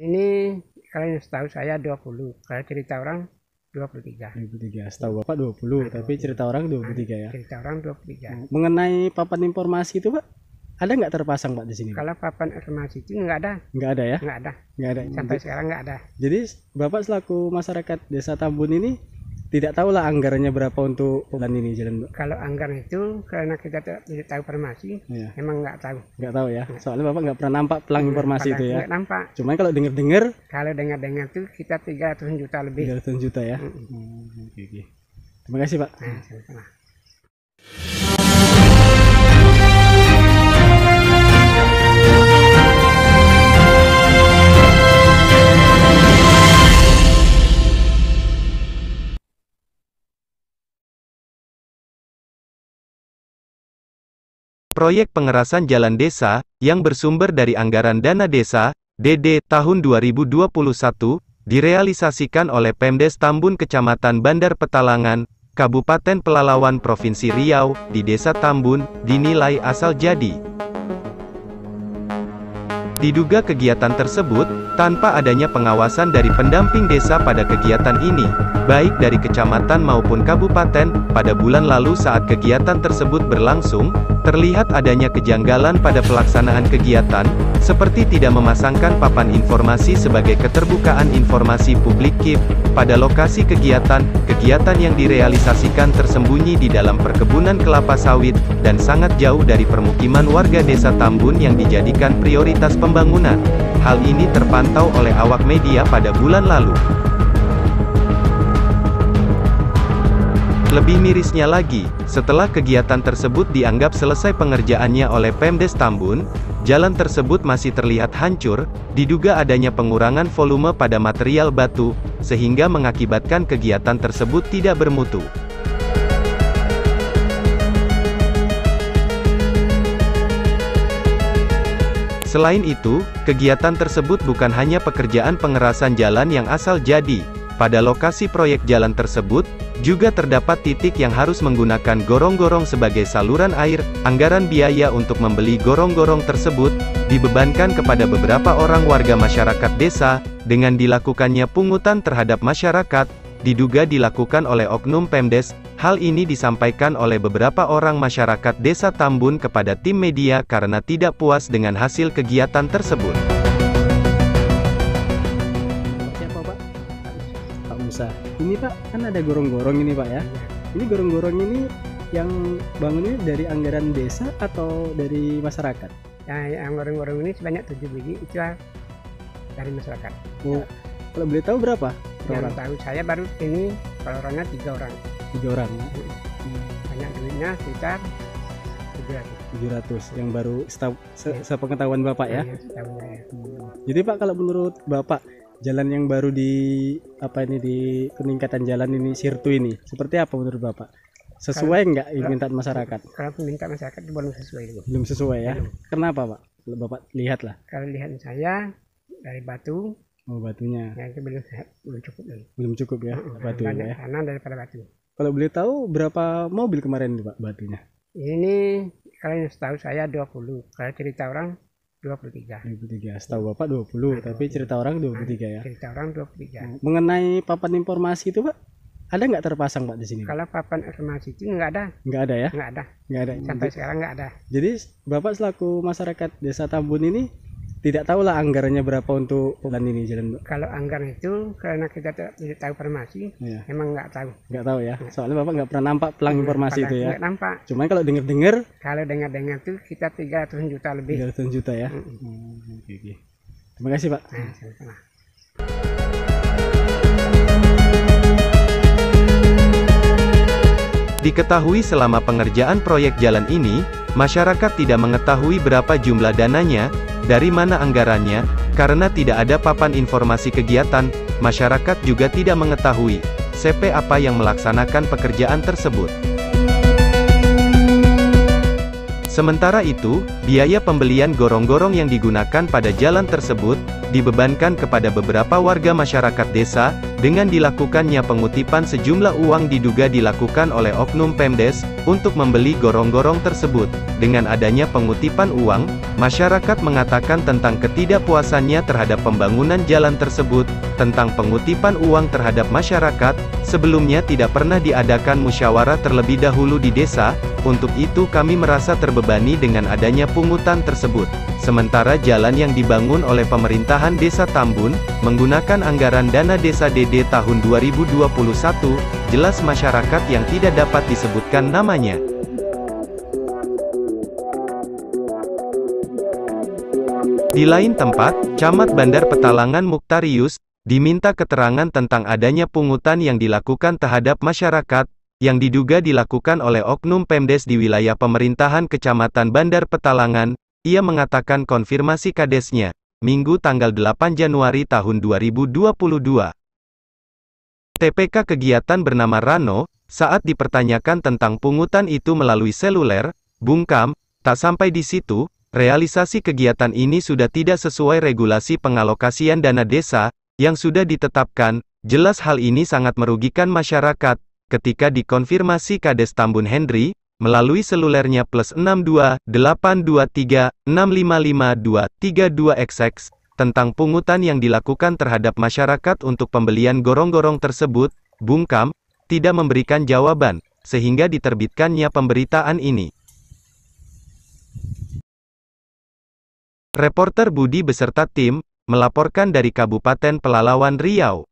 Ini kalau setahu saya 20, kalau cerita orang 23. 23. Setahu Bapak 20, tapi cerita orang 23 ya. Cerita orang 23. Mengenai papan informasi itu, Pak, ada nggak terpasang, Pak, di sini? Kalau papan informasi itu nggak ada. Nggak ada ya? Nggak ada. Nggak ada. Sampai sekarang nggak ada. Jadi Bapak selaku masyarakat Desa Tambun ini tidak tahu lah anggarannya berapa untuk jalan ini, jalan. Kalau anggaran itu karena kita tidak tahu informasi, Ya. emang nggak tahu. Nggak tahu ya. Soalnya Bapak nggak pernah nampak pelang informasi itu ya. Nggak nampak. Cuman kalau dengar-dengar, Kalau dengar-dengar tuh kita 300 juta lebih. 300 juta ya. Oke. Terima kasih, Pak. Nah, sama-sama. Proyek pengerasan jalan desa, yang bersumber dari anggaran dana desa, DD, tahun 2021, direalisasikan oleh Pemdes Tambun Kecamatan Bandar Petalangan, Kabupaten Pelalawan Provinsi Riau, di Desa Tambun, dinilai asal jadi. Diduga kegiatan tersebut, tanpa adanya pengawasan dari pendamping desa pada kegiatan ini, baik dari kecamatan maupun kabupaten, pada bulan lalu saat kegiatan tersebut berlangsung, terlihat adanya kejanggalan pada pelaksanaan kegiatan, seperti tidak memasangkan papan informasi sebagai keterbukaan informasi publik KIP, pada lokasi kegiatan yang direalisasikan tersembunyi di dalam perkebunan kelapa sawit, dan sangat jauh dari permukiman warga Desa Tambun yang dijadikan prioritas pembangunan. Hal ini terpantau oleh awak media pada bulan lalu. Lebih mirisnya lagi, setelah kegiatan tersebut dianggap selesai pengerjaannya oleh Pemdes Tambun, jalan tersebut masih terlihat hancur, diduga adanya pengurangan volume pada material batu, sehingga mengakibatkan kegiatan tersebut tidak bermutu. Selain itu, kegiatan tersebut bukan hanya pekerjaan pengerasan jalan yang asal jadi. Pada lokasi proyek jalan tersebut, juga terdapat titik yang harus menggunakan gorong-gorong sebagai saluran air. Anggaran biaya untuk membeli gorong-gorong tersebut, dibebankan kepada beberapa orang warga masyarakat desa, dengan dilakukannya pungutan terhadap masyarakat, diduga dilakukan oleh oknum Pemdes. Hal ini disampaikan oleh beberapa orang masyarakat Desa Tambun kepada tim media karena tidak puas dengan hasil kegiatan tersebut. Siapa, Pak? Pak Musa. Ini, Pak, kan ada gorong-gorong ini, Pak ya. Ini gorong-gorong ini yang bangunnya dari anggaran desa atau dari masyarakat? Nah, yang gorong-gorong ini sebanyak 7 biji itu dari masyarakat. Oh, kalau boleh tahu berapa? Yang tahu saya baru ini kalau orangnya 3 orang. 3 orang ya. Banyak duitnya sekitar 700 yang baru sepengetahuan Bapak ya. Iya, setahu saya. Jadi Pak, kalau menurut Bapak, jalan yang baru di peningkatan jalan ini, Sirtu ini, seperti apa menurut Bapak? Sesuai nggak permintaan masyarakat? Kalau permintaan masyarakat itu belum sesuai dulu. Belum sesuai ya. Kenapa, Pak? Kalau Bapak lihatlah. Kalau lihat saya dari batu, Oh, batunya yang itu belum cukup dulu. belum cukup ya, batu Banyak ya. tanah daripada batu. Kalau boleh tahu berapa mobil kemarin Pak batunya? Ini kalau setahu saya 20, kalau cerita orang 23. 23. Setahu Bapak 20, tapi cerita orang 23 ya. Cerita orang 23. Mengenai papan informasi itu, Pak, ada nggak terpasang, Pak, di sini? Kalau papan informasi itu nggak ada. Nggak ada ya? Nggak ada. Nggak ada. Sampai sekarang nggak ada. Jadi Bapak selaku masyarakat Desa Tambun ini tidak tahu lah anggarannya berapa untuk jalan ini, jalan. Kalau anggaran itu karena kita tidak tahu informasi, Ya. emang nggak tahu. Nggak tahu ya. Soalnya Bapak nggak pernah nampak pelang informasi itu ya. Nggak nampak. Cuman kalau dengar-dengar Kalau dengar-dengar tuh kita 300 juta lebih. 300 juta ya. Oke. Terima kasih, Pak. Nah, sama-sama. Diketahui selama pengerjaan proyek jalan ini, masyarakat tidak mengetahui berapa jumlah dananya, dari mana anggarannya, karena tidak ada papan informasi kegiatan, masyarakat juga tidak mengetahui CP apa yang melaksanakan pekerjaan tersebut. Sementara itu, biaya pembelian gorong-gorong yang digunakan pada jalan tersebut, dibebankan kepada beberapa warga masyarakat desa, dengan dilakukannya pengutipan sejumlah uang diduga dilakukan oleh oknum Pemdes, untuk membeli gorong-gorong tersebut. Dengan adanya pengutipan uang, masyarakat mengatakan tentang ketidakpuasannya terhadap pembangunan jalan tersebut, tentang pengutipan uang terhadap masyarakat, sebelumnya tidak pernah diadakan musyawarah terlebih dahulu di desa, untuk itu kami merasa terbebani dengan adanya pungutan tersebut. Sementara jalan yang dibangun oleh pemerintahan Desa Tambun, menggunakan anggaran dana desa DD tahun 2021, jelas masyarakat yang tidak dapat disebutkan namanya. Di lain tempat, Camat Bandar Petalangan Muktarius, diminta keterangan tentang adanya pungutan yang dilakukan terhadap masyarakat, yang diduga dilakukan oleh oknum Pemdes di wilayah pemerintahan Kecamatan Bandar Petalangan. Ia mengatakan konfirmasi kadesnya, Minggu tanggal 8 Januari tahun 2022. TPK kegiatan bernama Rano, saat dipertanyakan tentang pungutan itu melalui seluler, bungkam, tak sampai di situ, realisasi kegiatan ini sudah tidak sesuai regulasi pengalokasian dana desa, yang sudah ditetapkan, jelas hal ini sangat merugikan masyarakat. Ketika dikonfirmasi Kades Tambun Hendri, melalui selulernya +62 823655232XX, tentang pungutan yang dilakukan terhadap masyarakat untuk pembelian gorong-gorong tersebut, bungkam, tidak memberikan jawaban, sehingga diterbitkannya pemberitaan ini. Reporter Budi beserta tim, melaporkan dari Kabupaten Pelalawan Riau.